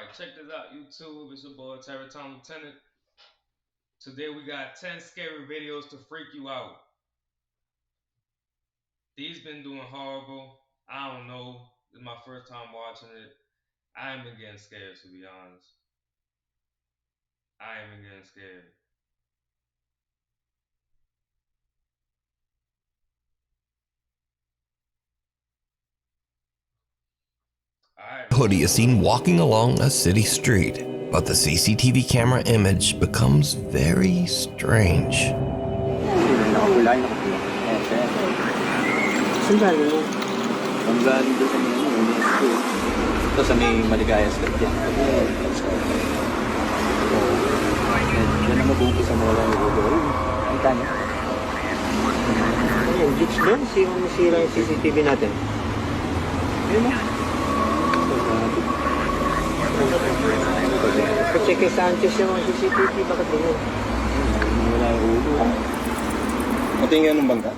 Alright, check this out, YouTube. It's your boy Terrytownlieutenant. Today we got 10 scary videos to freak you out. These been doing horrible. I don't know. This is my first time watching it. I ain't been getting scared, to be honest. I ain't been getting scared. Alright. Hoodie is seen walking along a city street, but the CCTV camera image becomes very strange. Saan galing mo? Ang galing doon sa mga UNESCO. Ito sa may Maligayas ka dyan. Yan ang mabuti sa mga lang yung kita niya. Ayan, glitch doon. Yung masira yung CCTV natin. Ayun mo. Kasi kay Sanchez yung CCTV, bakit doon? Wala yung ulo. Ito yung ganun bangka?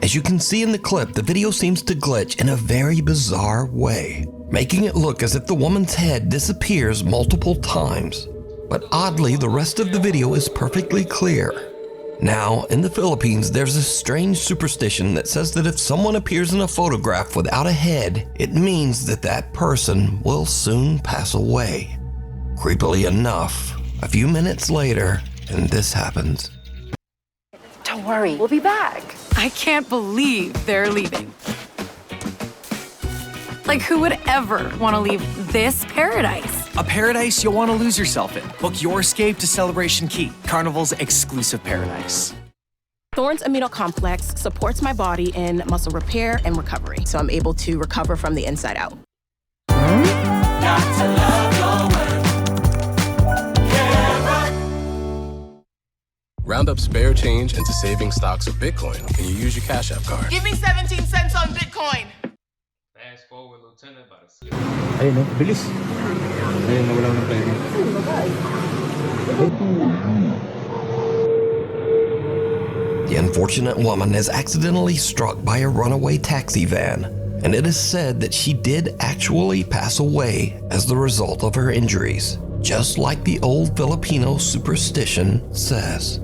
As you can see in the clip, the video seems to glitch in a very bizarre way, making it look as if the woman's head disappears multiple times. But oddly, the rest of the video is perfectly clear. Now, in the Philippines, there's a strange superstition that says that if someone appears in a photograph without a head, it means that that person will soon pass away. Creepily enough, a few minutes later, and this happens. Don't worry, we'll be back. I can't believe they're leaving. Like, who would ever want to leave this paradise? A paradise you'll want to lose yourself in. Book your escape to Celebration Key, Carnival's exclusive paradise. Thorne's Amino Complex supports my body in muscle repair and recovery, so I'm able to recover from the inside out. Round up spare change into saving stocks of Bitcoin when you use your Cash App card. Give me 17 cents on Bitcoin. Fast forward, Lieutenant, by the sleep. Ayun no, bilis. Ayun, nawala ng pera. The unfortunate woman is accidentally struck by a runaway taxi van, and it is said that she did actually pass away as the result of her injuries, just like the old Filipino superstition says.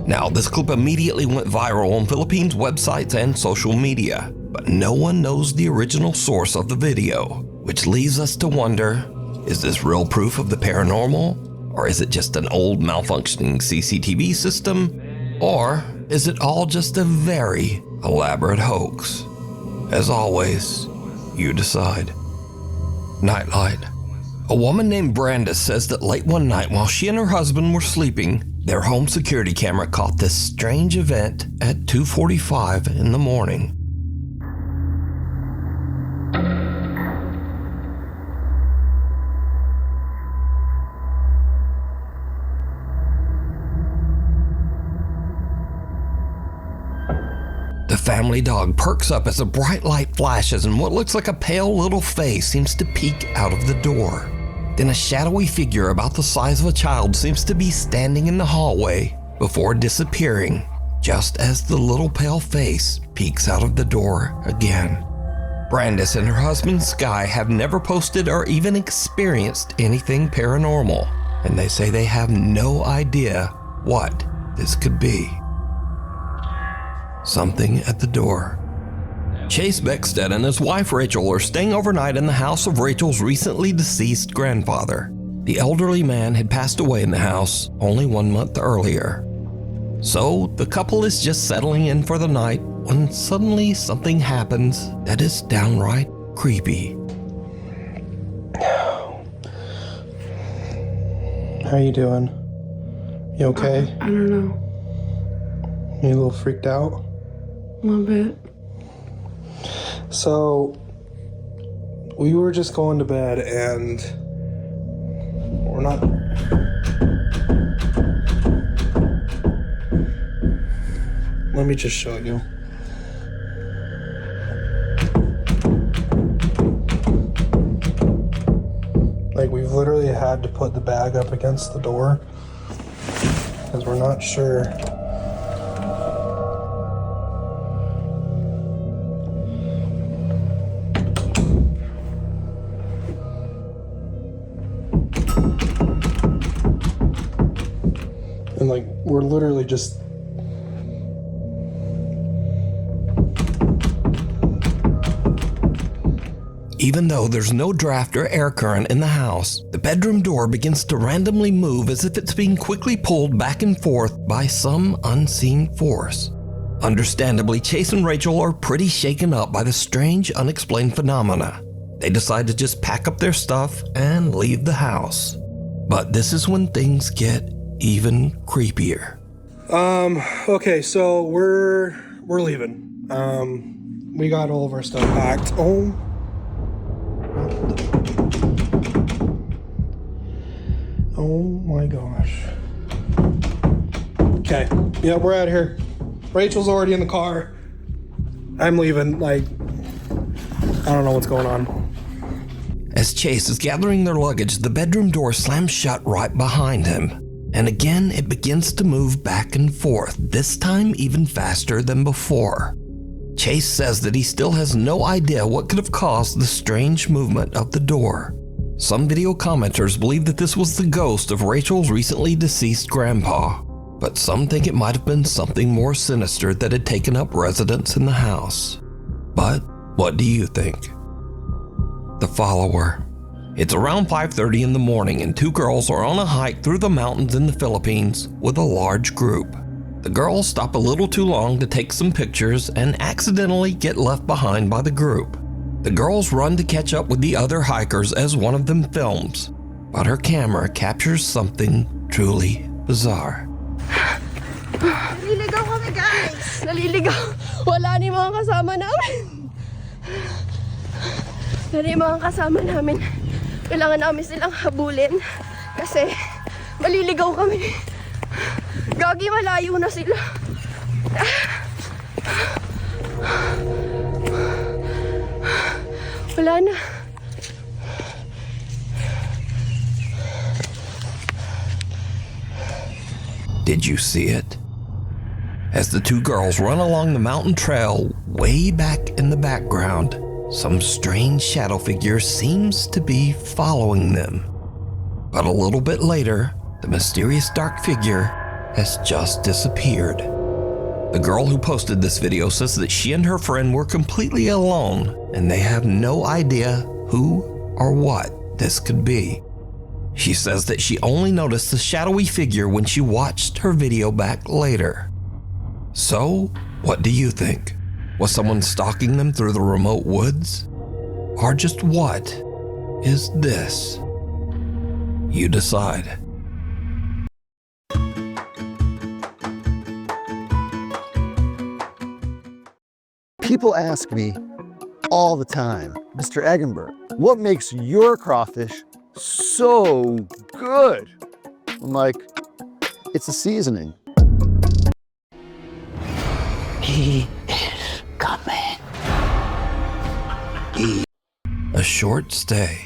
Now, this clip immediately went viral on Philippines websites and social media, but no one knows the original source of the video, which leaves us to wonder, is this real proof of the paranormal? Or is it just an old malfunctioning CCTV system? Or is it all just a very elaborate hoax? As always, you decide. Nightlight. A woman named Brandis says that late one night while she and her husband were sleeping, their home security camera caught this strange event at 2:45 in the morning. The family dog perks up as a bright light flashes and what looks like a pale little face seems to peek out of the door. Then a shadowy figure about the size of a child seems to be standing in the hallway before disappearing, just as the little pale face peeks out of the door again. Brandis and her husband Sky have never posted or even experienced anything paranormal, and they say they have no idea what this could be. Something at the door. Chase Beckstead and his wife Rachel are staying overnight in the house of Rachel's recently deceased grandfather. The elderly man had passed away in the house only 1 month earlier. So the couple is just settling in for the night when suddenly something happens that is downright creepy. How you doing? You okay? I don't know. You a little freaked out? A little bit. So, we were just going to bed and we're not... Let me just show you. Like, we've literally had to put the bag up against the door because we're not sure. we're literally just... Even though there's no draft or air current in the house, the bedroom door begins to randomly move as if it's being quickly pulled back and forth by some unseen force. Understandably, Chase and Rachel are pretty shaken up by the strange, unexplained phenomena. They decide to just pack up their stuff and leave the house. But this is when things get even creepier. Okay, so we're leaving. We got all of our stuff packed. Oh my gosh. Okay, yeah, we're out of here. Rachel's already in the car. I'm leaving, like, I don't know what's going on. As Chase is gathering their luggage, the bedroom door slams shut right behind him. And again, it begins to move back and forth, this time even faster than before. Chase says that he still has no idea what could have caused the strange movement of the door. Some video commenters believe that this was the ghost of Rachel's recently deceased grandpa, but some think it might have been something more sinister that had taken up residence in the house. But what do you think? The follower. It's around 5:30 in the morning and two girls are on a hike through the mountains in the Philippines with a large group. The girls stop a little too long to take some pictures and accidentally get left behind by the group. The girls run to catch up with the other hikers as one of them films, but her camera captures something truly bizarre. Naliligaw kami, guys! Naliligaw! Wala ni mga kasama namin! Dali mga kasama namin. Kailangan namin silang habulin kasi maliligaw kami. Gagi, malayo na sila. Wala na. Did you see it? As the two girls run along the mountain trail, way back in the background, some strange shadow figure seems to be following them. But a little bit later, the mysterious dark figure has just disappeared. The girl who posted this video says that she and her friend were completely alone and they have no idea who or what this could be. She says that she only noticed the shadowy figure when she watched her video back later. So, what do you think? Was someone stalking them through the remote woods? Or just what is this? You decide. People ask me all the time, Mr. Eggenberg, what makes your crawfish so good? I'm like, it's the seasoning. He is coming. A short stay.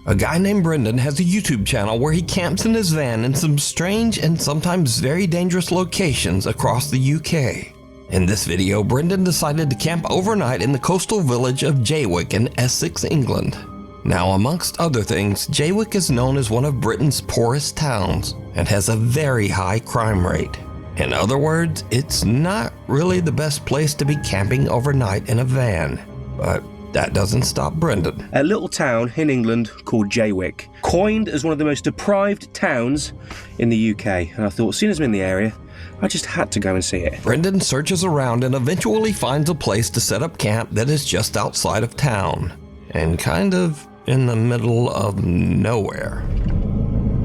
A guy named Brendan has a YouTube channel where he camps in his van in some strange and sometimes very dangerous locations across the UK. In this video, Brendan decided to camp overnight in the coastal village of Jaywick in Essex, England. Now, amongst other things, Jaywick is known as one of Britain's poorest towns and has a very high crime rate. In other words, it's not really the best place to be camping overnight in a van. But that doesn't stop Brendan. A little town in England called Jaywick, coined as one of the most deprived towns in the UK. And I thought, as soon as I'm in the area, I just had to go and see it. Brendan searches around and eventually finds a place to set up camp that is just outside of town and kind of in the middle of nowhere.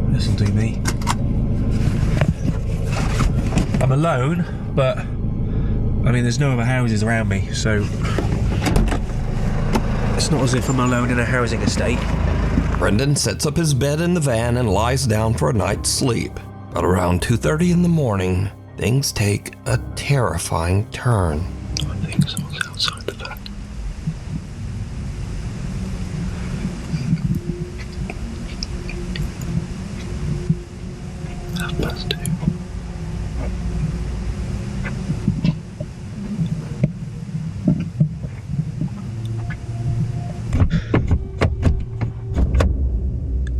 Listen to me. I'm alone, but I mean, there's no other houses around me, so it's not as if I'm alone in a housing estate. Brendan sets up his bed in the van and lies down for a night's sleep. But around 2:30 in the morning, things take a terrifying turn. I think someone's outside the van. That's two.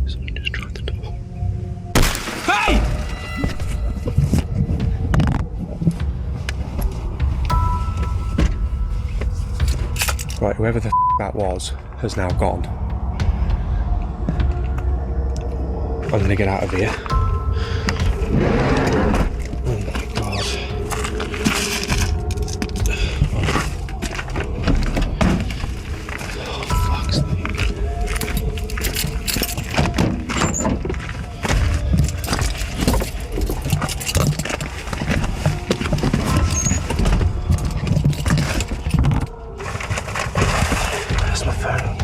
Someone just tried the door. Hey! Right, whoever the that was has now gone. I'm gonna get out of here. Oh my god. Oh, fuck's sake. Where's my phone?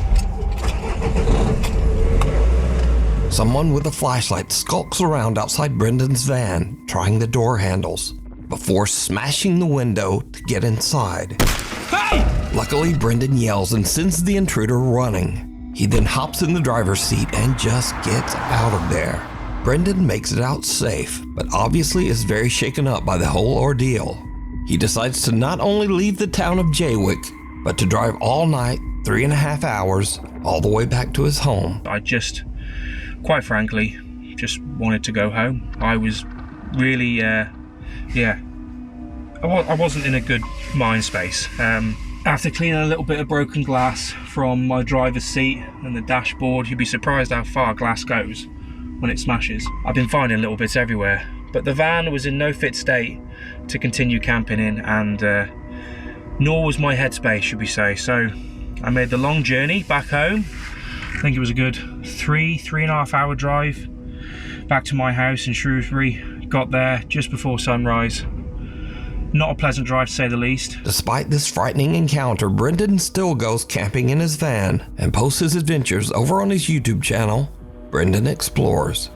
Someone with a flashlight skulks around outside Brendan's van, trying the door handles, before smashing the window to get inside. Hey! Luckily, Brendan yells and sends the intruder running. He then hops in the driver's seat and just gets out of there. Brendan makes it out safe, but obviously is very shaken up by the whole ordeal. He decides to not only leave the town of Jaywick, but to drive all night, 3.5 hours, all the way back to his home. I just, quite frankly, just wanted to go home. I was really, I wasn't in a good mind space. After cleaning a little bit of broken glass from my driver's seat and the dashboard, you'd be surprised how far glass goes when it smashes. I've been finding little bits everywhere, but the van was in no fit state to continue camping in, and nor was my headspace, should we say. So I made the long journey back home. I think it was a good 3.5 hour drive back to my house in Shrewsbury. Got there just before sunrise. Not a pleasant drive, to say the least. Despite this frightening encounter, Brendan still goes camping in his van and posts his adventures over on his YouTube channel, Brendan Explores.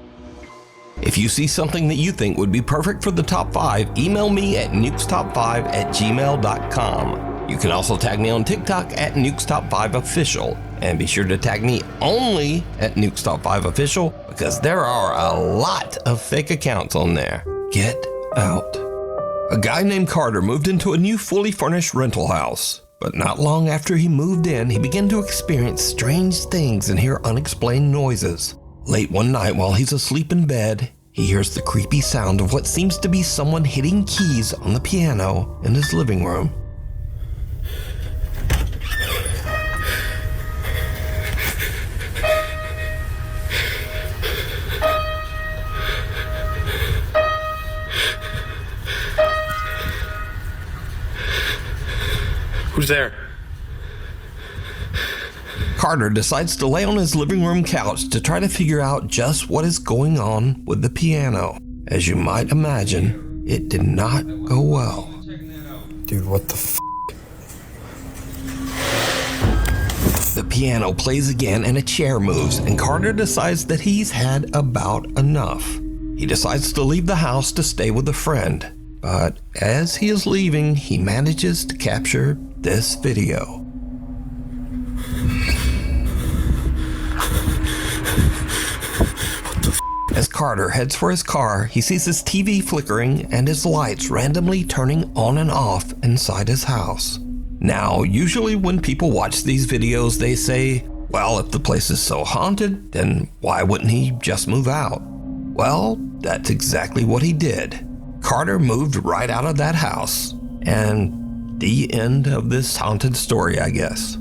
If you see something that you think would be perfect for the top 5, email me at nukestop5@gmail.com. You can also tag me on TikTok at nukestop5official, and be sure to tag me only at nukestop5official, because there are a lot of fake accounts on there. Get out. A guy named Carter moved into a new fully furnished rental house, but not long after he moved in, he began to experience strange things and hear unexplained noises. Late one night while he's asleep in bed, he hears the creepy sound of what seems to be someone hitting keys on the piano in his living room. Who's there? Carter decides to lay on his living room couch to try to figure out just what is going on with the piano. As you might imagine, it did not go well. Dude, what the f***? The piano plays again and a chair moves, and Carter decides that he's had about enough. He decides to leave the house to stay with a friend, but as he is leaving, he manages to capture this video. As Carter heads for his car, he sees his TV flickering and his lights randomly turning on and off inside his house. Now, usually when people watch these videos, they say, well, if the place is so haunted, then why wouldn't he just move out? Well, that's exactly what he did. Carter moved right out of that house. And the end of this haunted story, I guess.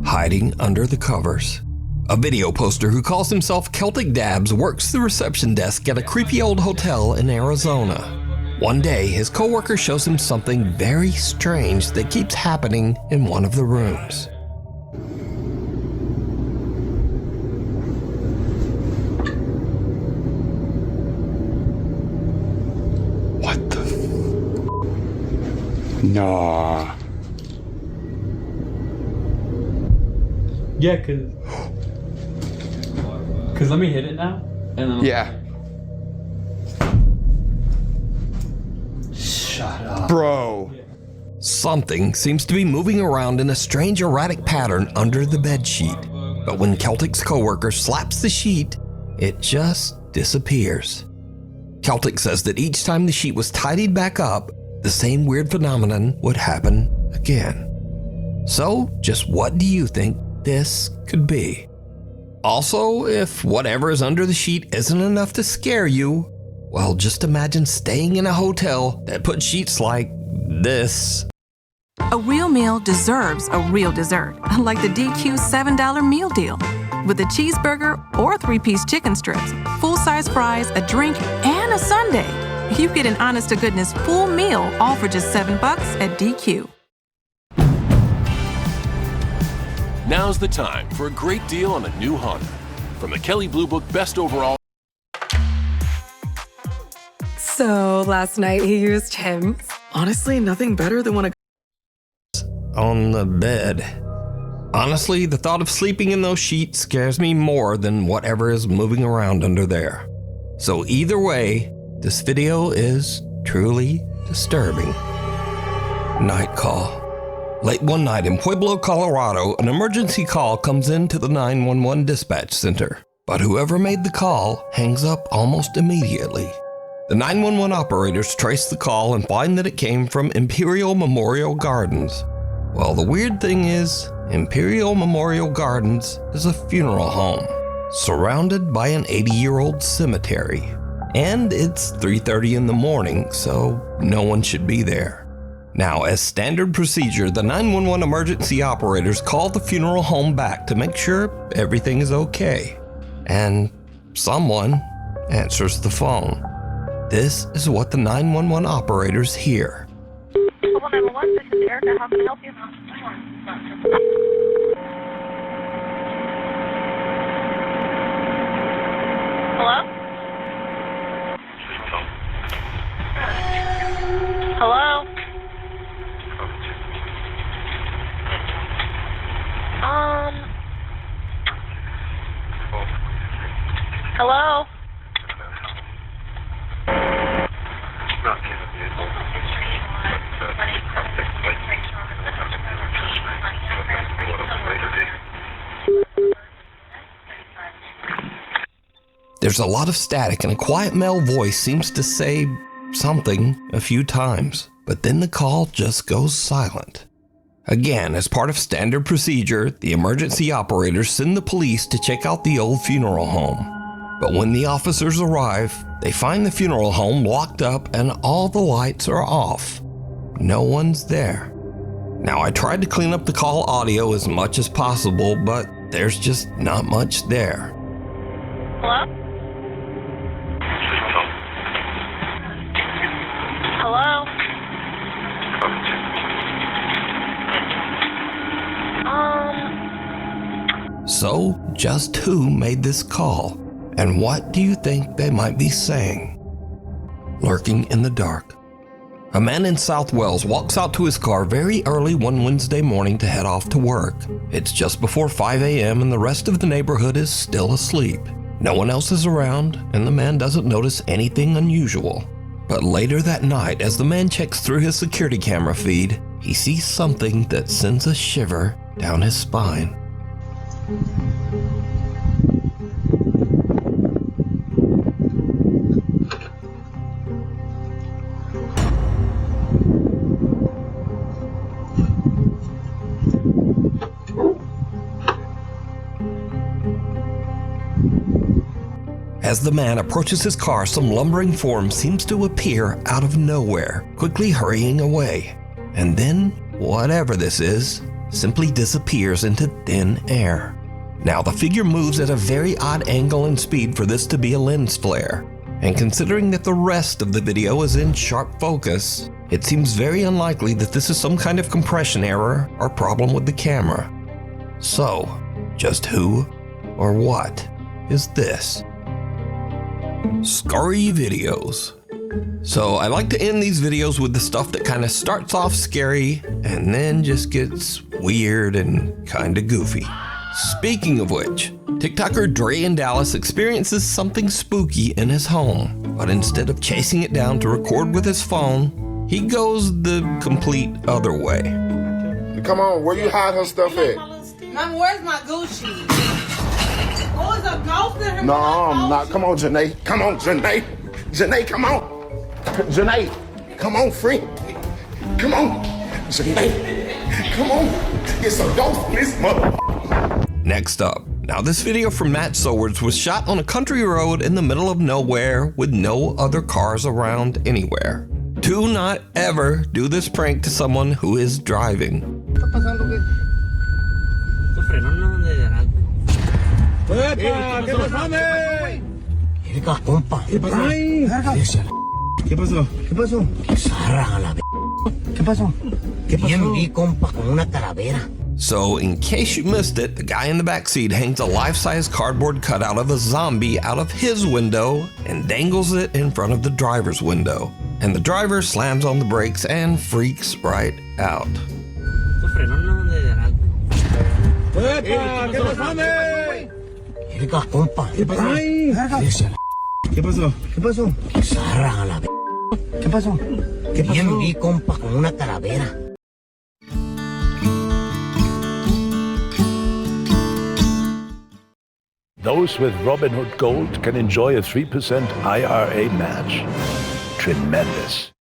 Hiding under the covers. A video poster who calls himself Celtic Dabs works the reception desk at a creepy old hotel in Arizona. One day, his coworker shows him something very strange that keeps happening in one of the rooms. What the Nah. Yeah, cause let me hit it now, and then Yeah. Shut up, bro. Something seems to be moving around in a strange erratic pattern under the bedsheet. But when Celtic's coworker slaps the sheet, it just disappears. Celtic says that each time the sheet was tidied back up, the same weird phenomenon would happen again. So, just what do you think this could be? Also, if whatever is under the sheet isn't enough to scare you, well, just imagine staying in a hotel that puts sheets like this. A real meal deserves a real dessert, like the DQ $7 meal deal. With a cheeseburger or 3-piece chicken strips, full-size fries, a drink, and a sundae. You get an honest-to-goodness full meal, all for just $7 at DQ. Now's the time for a great deal on a new Honda. From the Kelley Blue Book Best Overall. So last night he used Hims. Honestly, nothing better than when a on the bed. Honestly, the thought of sleeping in those sheets scares me more than whatever is moving around under there. So either way, this video is truly disturbing. Night call. Late one night in Pueblo, Colorado, an emergency call comes into the 911 dispatch center. But whoever made the call hangs up almost immediately. The 911 operators trace the call and find that it came from Imperial Memorial Gardens. Well, the weird thing is, Imperial Memorial Gardens is a funeral home, surrounded by an 80-year-old cemetery. And it's 3:30 in the morning, so no one should be there. Now, as standard procedure, the 911 emergency operators call the funeral home back to make sure everything is okay. And someone answers the phone. This is what the 911 operators hear. 911, this is Erica. How can I help you? Hello? Hello? Hello? There's a lot of static and a quiet male voice seems to say something a few times, but then the call just goes silent. Again, as part of standard procedure, the emergency operators send the police to check out the old funeral home. But when the officers arrive, they find the funeral home locked up and all the lights are off. No one's there. Now, I tried to clean up the call audio as much as possible, but there's just not much there. Hello? Hello? So, just who made this call? And what do you think they might be saying? Lurking in the dark. A man in South Wales walks out to his car very early one Wednesday morning to head off to work. It's just before 5 a.m. and the rest of the neighborhood is still asleep. No one else is around, and the man doesn't notice anything unusual. But later that night, as the man checks through his security camera feed, he sees something that sends a shiver down his spine. As the man approaches his car, some lumbering form seems to appear out of nowhere, quickly hurrying away. And then, whatever this is, simply disappears into thin air. Now, the figure moves at a very odd angle and speed for this to be a lens flare. And considering that the rest of the video is in sharp focus, it seems very unlikely that this is some kind of compression error or problem with the camera. So, just who or what is this? Scary videos. So I like to end these videos with the stuff that kind of starts off scary and then just gets weird and kind of goofy. Speaking of which, TikToker Dre in Dallas experiences something spooky in his home, but instead of chasing it down to record with his phone, he goes the complete other way. Come on, where you hide her stuff at? Mom, where's my Gucci? Oh, is a ghost in her? No, I'm not. Come on, Janae. Come on, Janae. Janae, come on. Janae, come on, friend. Come on. Janae, come on. It's a ghost in this mother. Next up. Now this video from Matt Sowards was shot on a country road in the middle of nowhere with no other cars around anywhere. Do not ever do this prank to someone who is driving. ¿Qué pasó? ¿Qué pasó? ¿Qué pasó? Bien vi, compa, con una calavera. So, in case you missed it, the guy in the backseat hangs a life-size cardboard cutout of a zombie out of his window and dangles it in front of the driver's window. And the driver slams on the brakes and freaks right out. ¿Qué pasó? ¿Qué pasó? ¿Qué pasó? Bien vi, compa, con una calavera. Those with Robinhood Gold can enjoy a 3% IRA match. Tremendous.